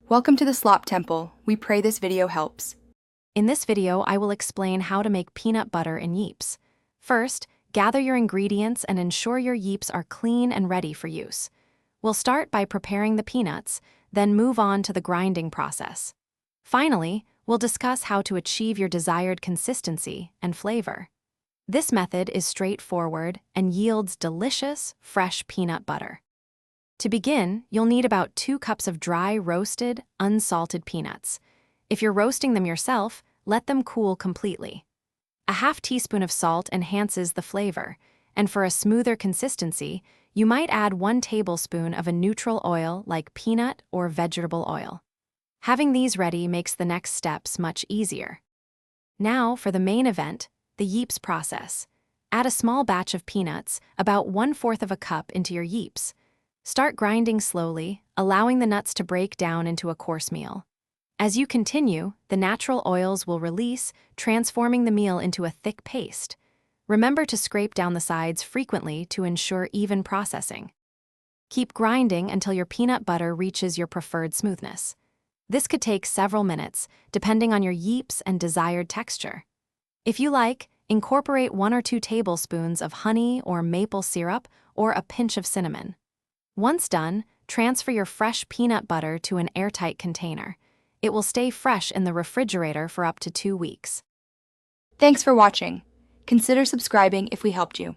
Welcome to the Slop Temple. We pray this video helps. In this video, I will explain how to make peanut butter in Yeeps. First, gather your ingredients and ensure your Yeeps are clean and ready for use. We'll start by preparing the peanuts, then move on to the grinding process. Finally, we'll discuss how to achieve your desired consistency and flavor. This method is straightforward and yields delicious, fresh peanut butter. To begin, you'll need about 2 cups of dry, roasted, unsalted peanuts. If you're roasting them yourself, let them cool completely. A half teaspoon of salt enhances the flavor, and for a smoother consistency, you might add 1 tablespoon of a neutral oil like peanut or vegetable oil. Having these ready makes the next steps much easier. Now for the main event, the Yeeps process. Add a small batch of peanuts, about 1/4 of a cup, into your Yeeps. Start grinding slowly, allowing the nuts to break down into a coarse meal. As you continue, the natural oils will release, transforming the meal into a thick paste. Remember to scrape down the sides frequently to ensure even processing. Keep grinding until your peanut butter reaches your preferred smoothness. This could take several minutes, depending on your Yeeps and desired texture. If you like, incorporate 1 or 2 tablespoons of honey or maple syrup or a pinch of cinnamon. Once done, transfer your fresh peanut butter to an airtight container. It will stay fresh in the refrigerator for up to 2 weeks. Thanks for watching. Consider subscribing if we helped you.